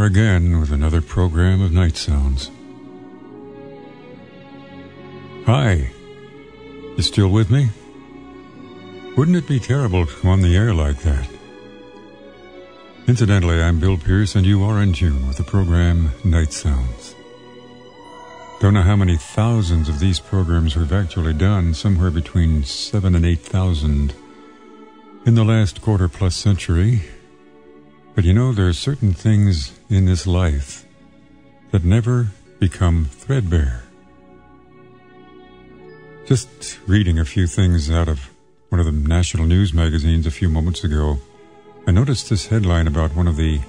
are again with another program of Nightsounds. Hi, you still with me? Wouldn't it be terrible to come on the air like that? Incidentally, I'm Bill Pearce, and you are in tune with the program Nightsounds. Don't know how many thousands of these programs we've actually done, somewhere between 7,000 and 8,000 in the last quarter-plus century. But you know, there are certain things in this life that never become threadbare. Just reading a few things out of one of the national news magazines a few moments ago, I noticed this headline about one of the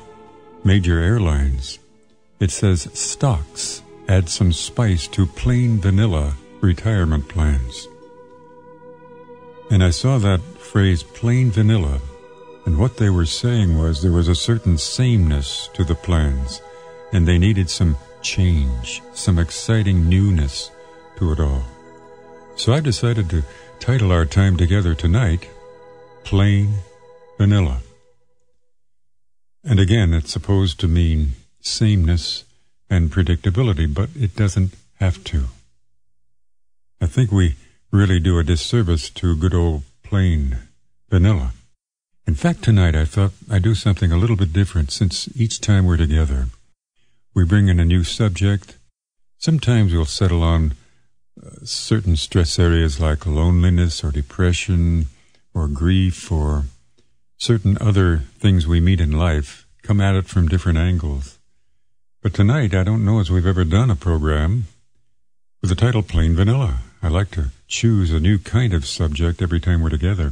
major airlines. It says, "Stocks add some spice to plain vanilla retirement plans." And I saw that phrase, plain vanilla, and what they were saying was there was a certain sameness to the plans, and they needed some change, some exciting newness to it all. So I've decided to title our time together tonight, Plain Vanilla. And again, it's supposed to mean sameness and predictability, but it doesn't have to. I think we really do a disservice to good old plain vanilla. In fact, tonight I thought I'd do something a little bit different, since each time we're together, we bring in a new subject. Sometimes we'll settle on certain stress areas like loneliness or depression or grief or certain other things we meet in life, come at it from different angles. But tonight, I don't know as we've ever done a program with the title Plain Vanilla. I like to choose a new kind of subject every time we're together.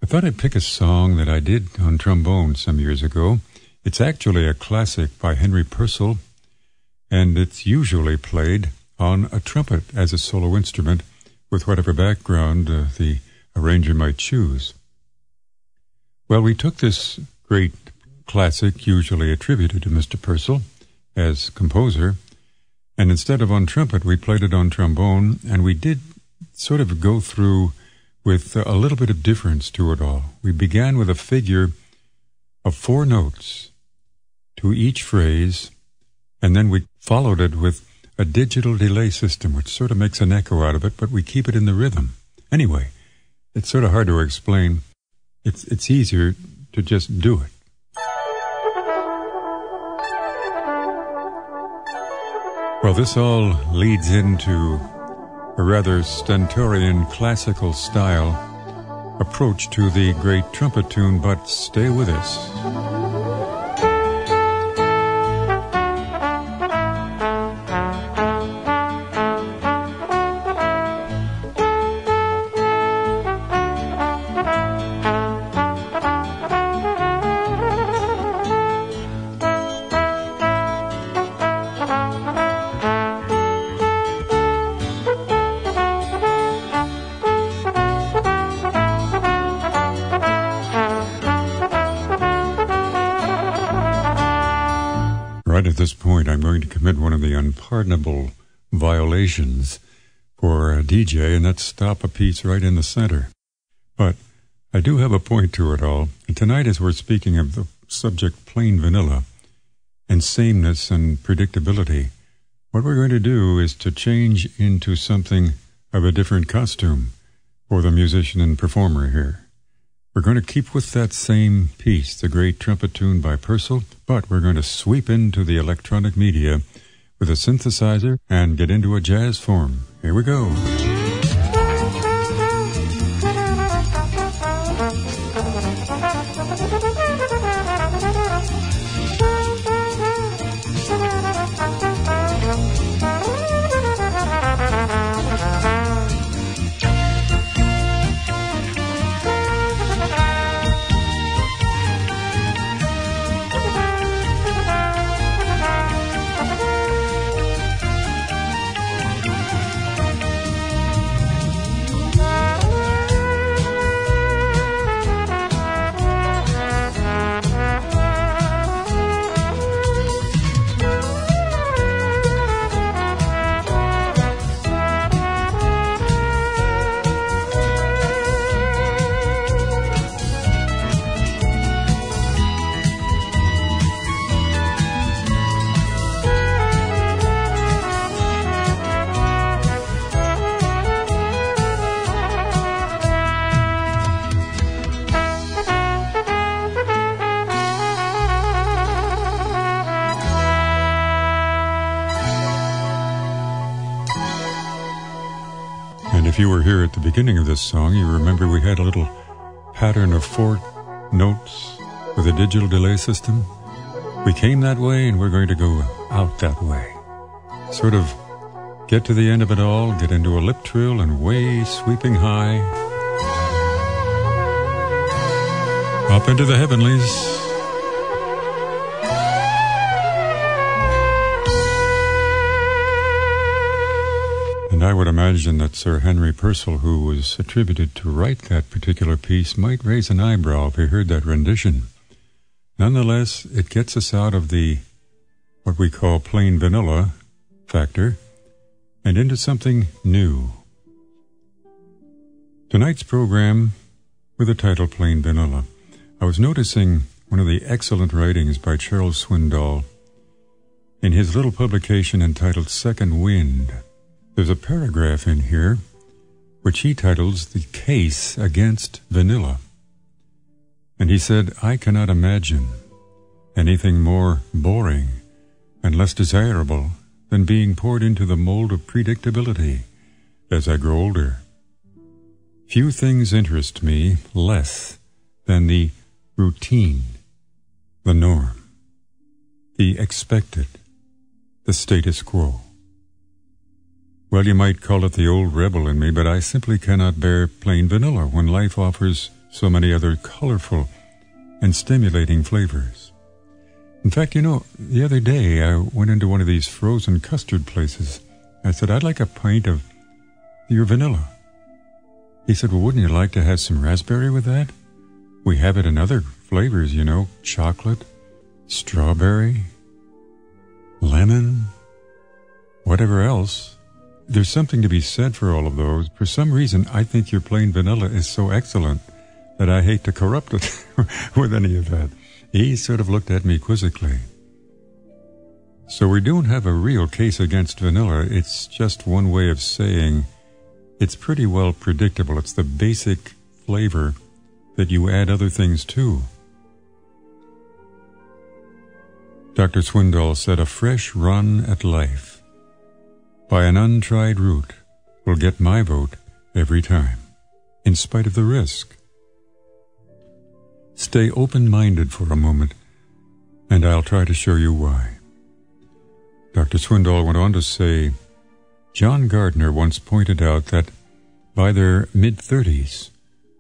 I thought I'd pick a song that I did on trombone some years ago. It's actually a classic by Henry Purcell, and it's usually played on a trumpet as a solo instrument with whatever background the arranger might choose. Well, we took this great classic, usually attributed to Mr. Purcell as composer, and instead of on trumpet, we played it on trombone, and we did sort of go through with a little bit of difference to it all. We began with a figure of 4 notes to each phrase, and then we followed it with a digital delay system, which sort of makes an echo out of it, but we keep it in the rhythm. Anyway, it's sort of hard to explain. It's easier to just do it. Well, this all leads into a rather stentorian classical style approach to the great trumpet tune, but stay with us. Right at this point, I'm going to commit one of the unpardonable violations for a DJ, and that's stop a piece right in the center. But I do have a point to it all, and tonight, as we're speaking of the subject plain vanilla and sameness and predictability, what we're going to do is to change into something of a different costume for the musician and performer here. We're going to keep with that same piece, the great trumpet tune by Purcell, but we're going to sweep into the electronic media with a synthesizer and get into a jazz form. Here we go. if you were here at the beginning of this song, you remember we had a little pattern of 4 notes with a digital delay system. We came that way and we're going to go out that way. Sort of get to the end of it all, get into a lip trill and way sweeping high. Up into the heavenlies. And I would imagine that Sir Henry Purcell, who was attributed to write that particular piece, might raise an eyebrow if he heard that rendition. Nonetheless, it gets us out of the, what we call plain vanilla factor, and into something new. Tonight's program, with the title Plain Vanilla, I was noticing one of the excellent writings by Charles Swindoll in his little publication entitled Second Wind. There's a paragraph in here which he titles The Case Against Vanilla. And he said, I cannot imagine anything more boring and less desirable than being poured into the mold of predictability as I grow older. Few things interest me less than the routine, the norm, the expected, the status quo. Well, you might call it the old rebel in me, but I simply cannot bear plain vanilla when life offers so many other colorful and stimulating flavors. In fact, the other day I went into one of these frozen custard places. I said, I'd like a pint of your vanilla. He said, well, wouldn't you like to have some raspberry with that? We have it in other flavors, chocolate, strawberry, lemon, whatever else. There's something to be said for all of those. For some reason, I think your plain vanilla is so excellent that I hate to corrupt it with any of that. He sort of looked at me quizzically. So we don't have a real case against vanilla. It's just one way of saying it's pretty well predictable. It's the basic flavor that you add other things to. Dr. Swindoll said, a fresh run at life by an untried route will get my vote every time, in spite of the risk. Stay open-minded for a moment, and I'll try to show you why. Dr. Swindoll went on to say, John Gardner once pointed out that by their mid-30s,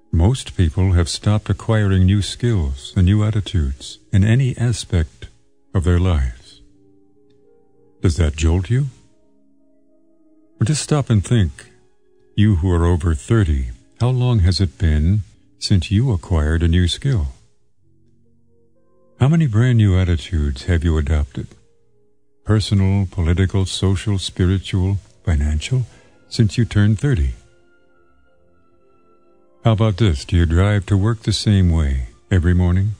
most people have stopped acquiring new skills and new attitudes in any aspect of their lives. Does that jolt you? Or just stop and think, you who are over 30, how long has it been since you acquired a new skill? How many brand new attitudes have you adopted? Personal, political, social, spiritual, financial, since you turned 30? How about this? Do you drive to work the same way every morning?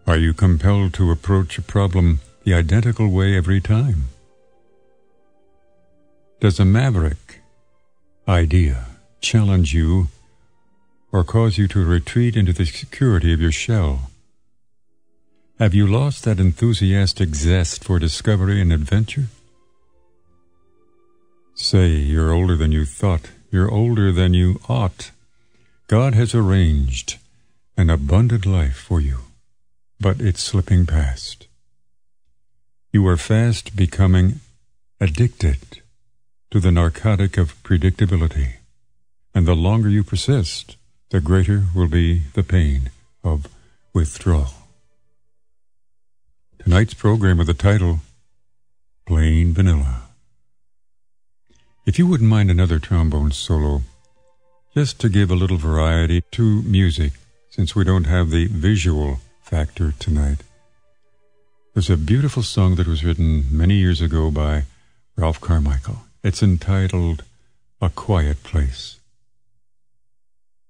Are you compelled to approach a problem the identical way every time? Does a maverick idea challenge you or cause you to retreat into the security of your shell? Have you lost that enthusiastic zest for discovery and adventure? Say, you're older than you thought. You're older than you ought. God has arranged an abundant life for you, but it's slipping past. You are fast becoming addicted to the narcotic of predictability, and the longer you persist, the greater will be the pain of withdrawal. Tonight's program with the title, Plain Vanilla. If you wouldn't mind another trombone solo, just to give a little variety to music, since we don't have the visual factor tonight. There's a beautiful song that was written many years ago by Ralph Carmichael. It's entitled A Quiet Place.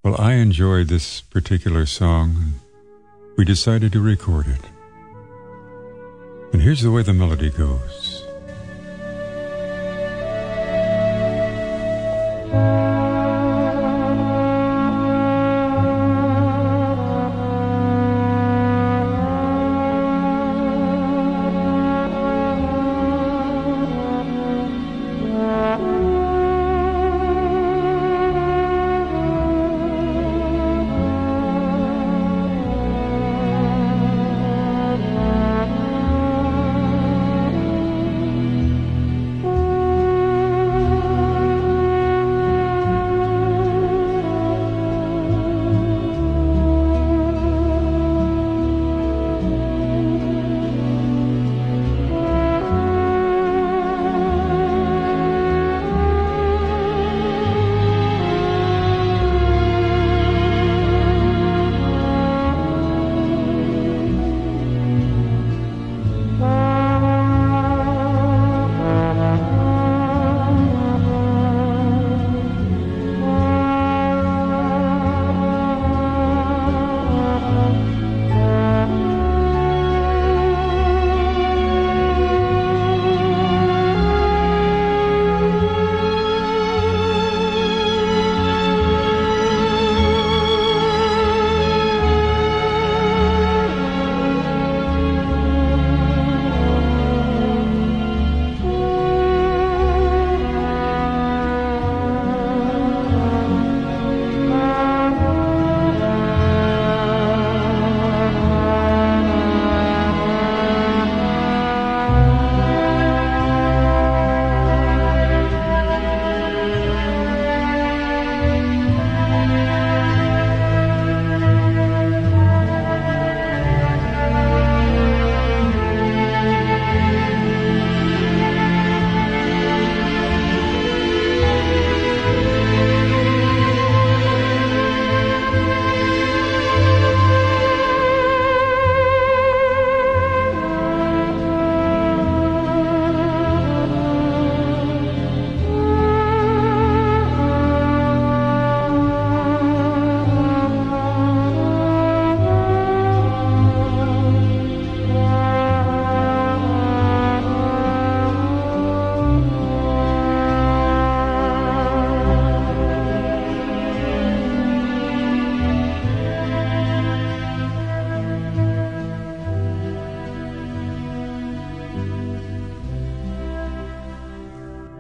Well, I enjoyed this particular song, and we decided to record it. And here's the way the melody goes.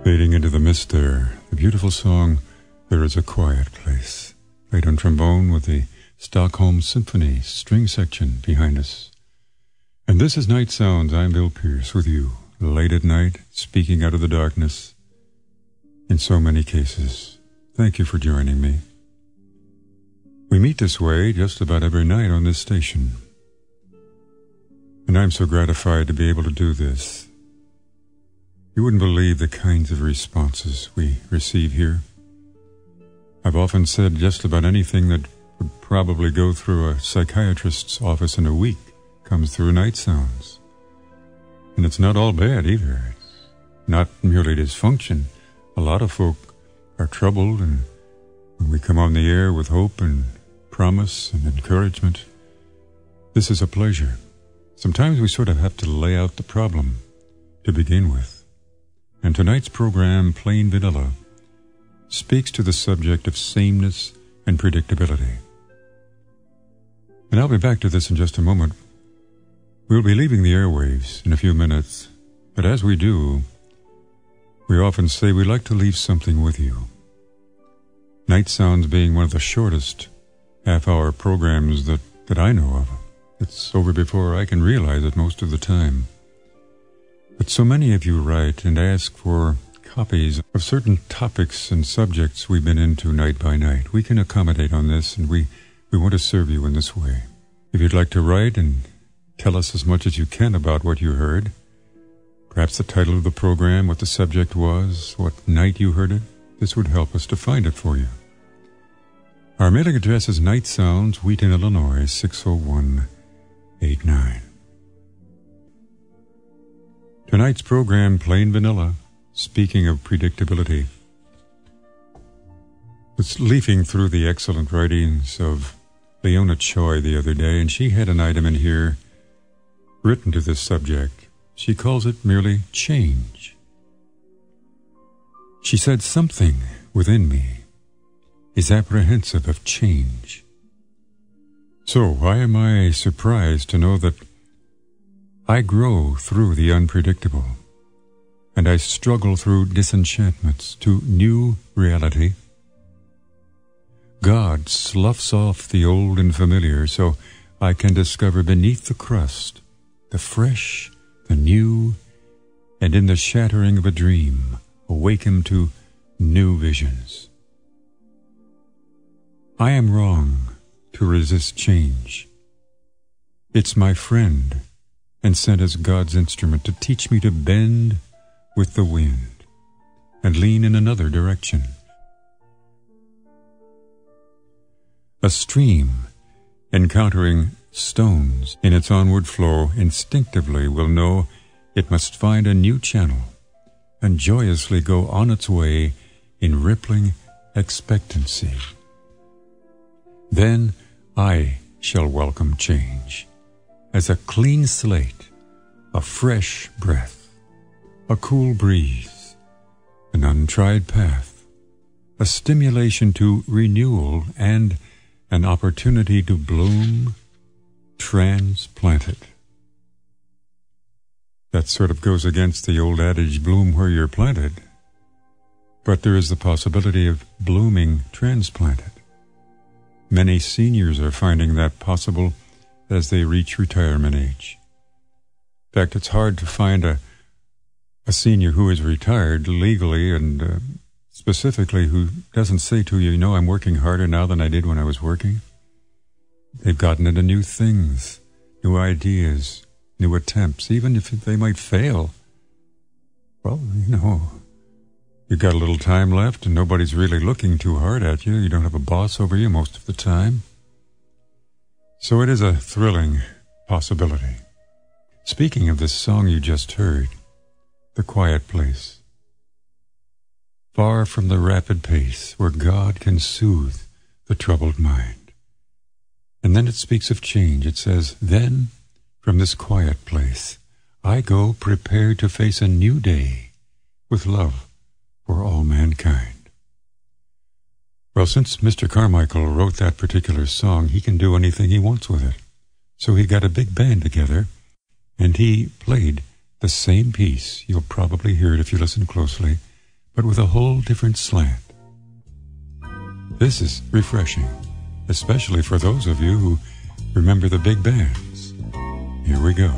Fading into the mist there, the beautiful song, There Is a Quiet Place, played on trombone with the Stockholm Symphony string section behind us. And this is Nightsounds. I'm Bill Pearce with you, late at night, speaking out of the darkness. In so many cases, thank you for joining me. We meet this way just about every night on this station. And I'm so gratified to be able to do this. You wouldn't believe the kinds of responses we receive here. I've often said just about anything that would probably go through a psychiatrist's office in a week comes through Nightsounds. And it's not all bad either. It's not merely dysfunction. A lot of folk are troubled, and when we come on the air with hope and promise and encouragement, this is a pleasure. Sometimes we sort of have to lay out the problem to begin with. And tonight's program, Plain Vanilla, speaks to the subject of sameness and predictability. And I'll be back to this in just a moment. We'll be leaving the airwaves in a few minutes, but as we do, we often say we like to leave something with you. Nightsounds being one of the shortest half-hour programs that I know of. It's over before I can realize it most of the time. But so many of you write and ask for copies of certain topics and subjects we've been into night by night. We can accommodate on this, and we want to serve you in this way. If you'd like to write and tell us as much as you can about what you heard, perhaps the title of the program, what the subject was, what night you heard it, this would help us to find it for you. Our mailing address is Nightsounds, Wheaton, Illinois, 60189. Tonight's program, Plain Vanilla, speaking of predictability. I was leafing through the excellent writings of Leona Choi the other day, and she had an item in here written to this subject. She calls it merely change. She said, something within me is apprehensive of change. So why am I surprised to know that I grow through the unpredictable, and I struggle through disenchantments to new reality? God sloughs off the old and familiar so I can discover beneath the crust the fresh, the new, and in the shattering of a dream awaken to new visions. I am wrong to resist change. It's my friend, and sent as God's instrument to teach me to bend with the wind and lean in another direction. A stream encountering stones in its onward flow instinctively will know it must find a new channel and joyously go on its way in rippling expectancy. Then I shall welcome change as a clean slate, a fresh breath, a cool breeze, an untried path, a stimulation to renewal, and an opportunity to bloom transplanted. That sort of goes against the old adage, bloom where you're planted. But there is the possibility of blooming transplanted. Many seniors are finding that possible as they reach retirement age. In fact, it's hard to find a senior who is retired legally and specifically who doesn't say to you, I'm working harder now than I did when I was working. They've gotten into new things, new ideas, new attempts, even if they might fail. Well, you've got a little time left and nobody's really looking too hard at you. You don't have a boss over you most of the time. So it is a thrilling possibility. Speaking of this song you just heard, The Quiet Place. Far from the rapid pace where God can soothe the troubled mind. And then it speaks of change. It says, then from this quiet place I go prepared to face a new day with love for all mankind. Well, since Mr. Carmichael wrote that particular song, he can do anything he wants with it. So he got a big band together, and he played the same piece. You'll probably hear it if you listen closely. but with a whole different slant. This is refreshing, especially for those of you who remember the big bands. Here we go.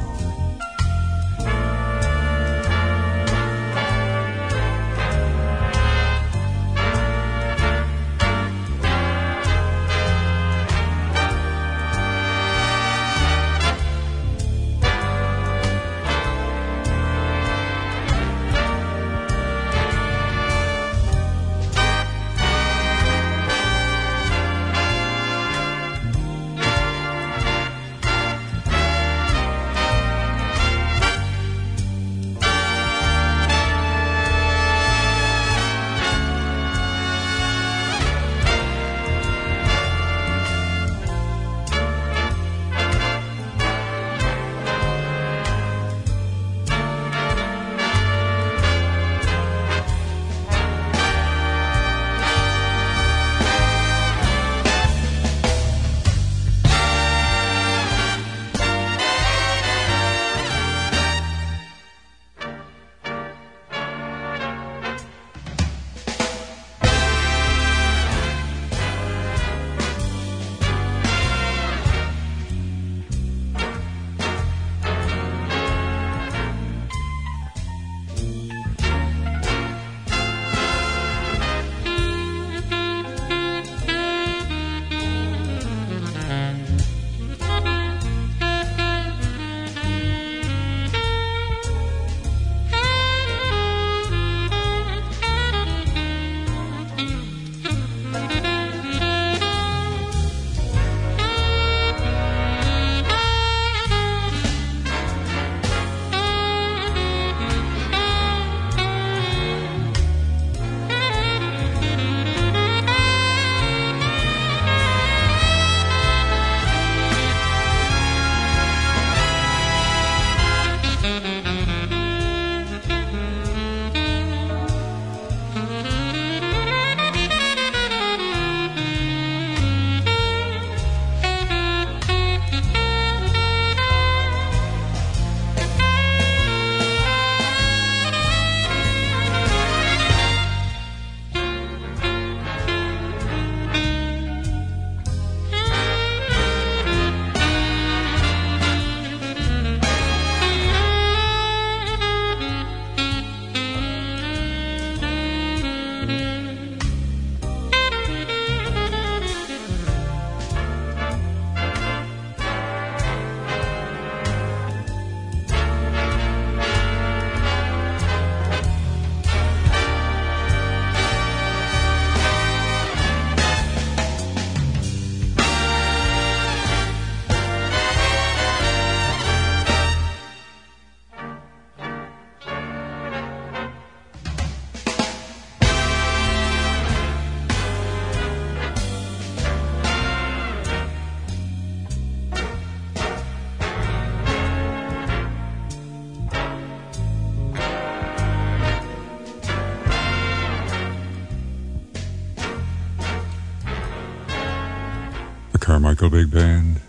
Carmichael Big Band,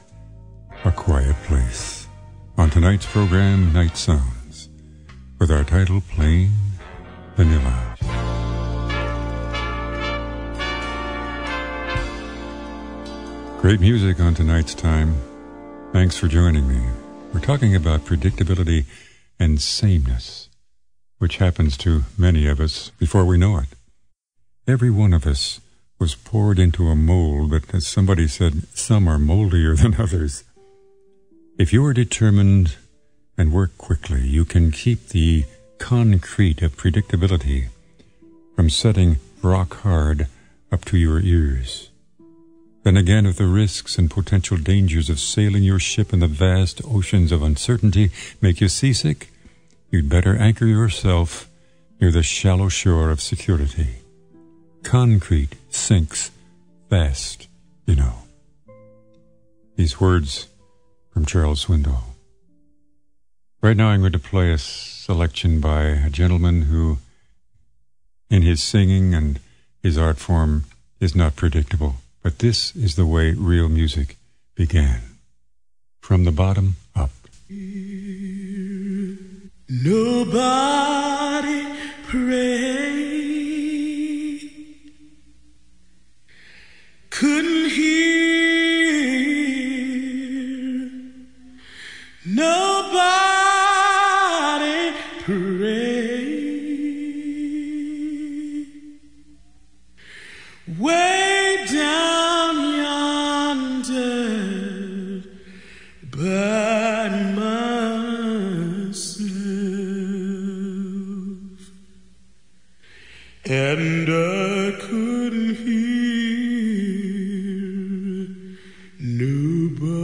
A Quiet Place. On tonight's program, Nightsounds, with our title, Plain Vanilla. Great music on tonight's time. Thanks for joining me. We're talking about predictability and sameness, which happens to many of us before we know it. Every one of us was poured into a mold, but as somebody said, some are moldier than others. If you are determined and work quickly, you can keep the concrete of predictability from setting rock hard up to your ears. Then again, if the risks and potential dangers of sailing your ship in the vast oceans of uncertainty make you seasick, you'd better anchor yourself near the shallow shore of security. Concrete sinks fast, you know. These words from Charles Swindoll. Right now I'm going to play a selection by a gentleman who, in his singing and his art form, is not predictable. But this is the way real music began. From the bottom up. Nobody pray pray. Way down yonder by myself, and I couldn't hear nobody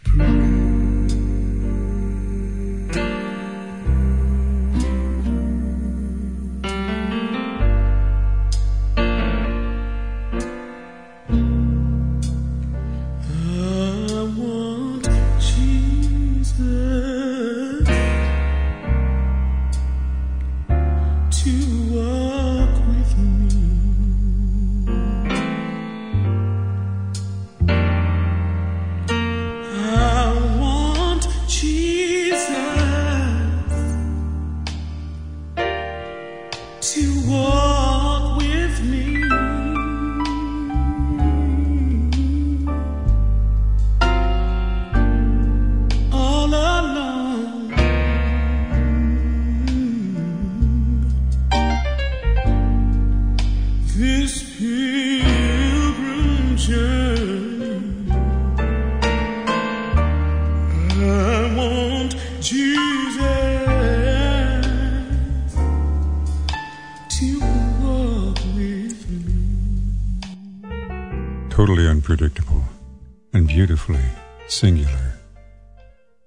pray. Totally unpredictable and beautifully singular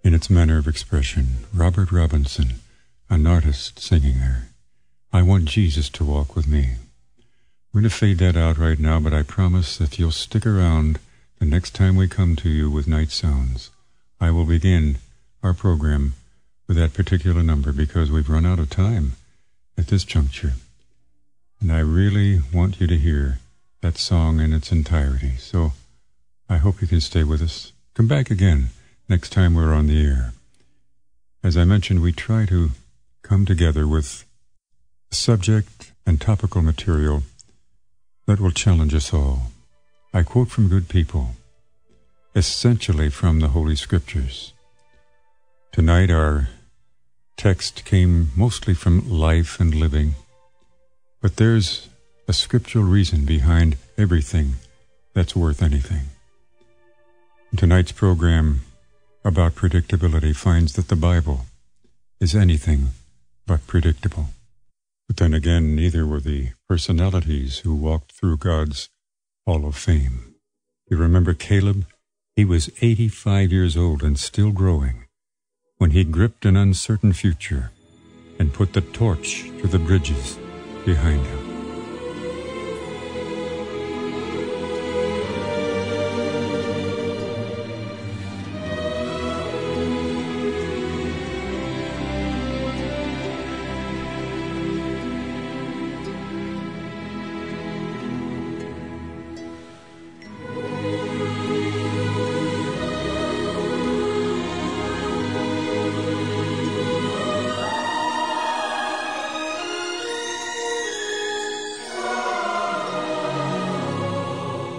in its manner of expression. Robert Robinson, an artist singing there. I want Jesus to walk with me. We're going to fade that out right now, but I promise that you'll stick around the next time we come to you with Night Sounds. I will begin our program with that particular number because we've run out of time at this juncture. And I really want you to hear that song in its entirety. So I hope you can stay with us. Come back again next time we're on the air. As I mentioned, we try to come together with subject and topical material that will challenge us all. I quote from good people, essentially from the Holy Scriptures. Tonight our text came mostly from life and living, but there's a scriptural reason behind everything that's worth anything. Tonight's program about predictability finds that the Bible is anything but predictable. But then again, neither were the personalities who walked through God's Hall of Fame. You remember Caleb? He was 85 years old and still growing when he gripped an uncertain future and put the torch to the bridges behind him.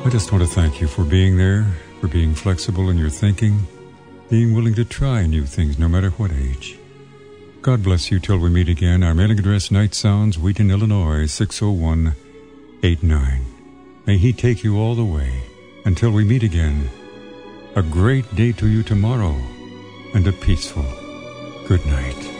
I just want to thank you for being there, for being flexible in your thinking, being willing to try new things no matter what age. God bless you till we meet again. Our mailing address, Nightsounds, Wheaton, Illinois, 60189. May He take you all the way. Until we meet again, a great day to you tomorrow, and a peaceful good night.